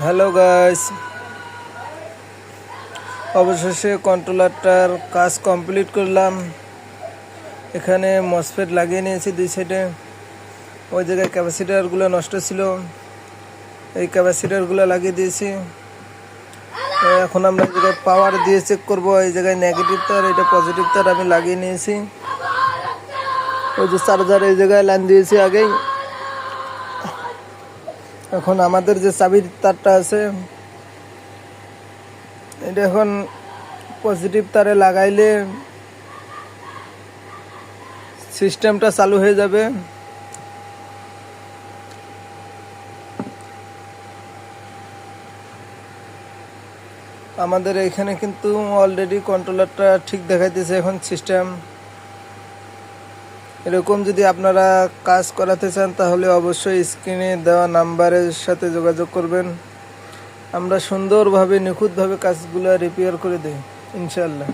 Hello guys, অবশেষে কন্ট্রোলারটার কাজ complete করলাম। এখানে মসফেট লাগিয়ে নিয়েছি দুই সাইডে। ওই জায়গায় ক্যাপাসিটারগুলো নষ্ট ছিল, এই ক্যাপাসিটারগুলো লাগিয়ে দিয়েছি। এখন আমরা এই জায়গায় পাওয়ার দিয়ে চেক করবো। এই জায়গায় নেগেটিভ তার, এটা পজিটিভ তার আমি লাগিয়ে নিয়েছি। ওই যে চার্জার এই জায়গায় লাইন দিয়েছি আগেই। এখন আমাদের যে চাবির তারটা আছে, এটা এখন পজিটিভ তারে লাগাইলে সিস্টেমটা চালু হয়ে যাবে। আমাদের এখানে কিন্তু অলরেডি কন্ট্রোলারটা ঠিক দেখাইতেছে এখন সিস্টেম। এরকম যদি আপনারা কাজ করাতে চান তাহলে অবশ্যই স্ক্রিনে দেওয়া নাম্বারের সাথে যোগাযোগ করবেন। আমরা সুন্দরভাবে নিখুঁতভাবে কাজগুলো রিপেয়ার করে দিই ইনশাআল্লাহ।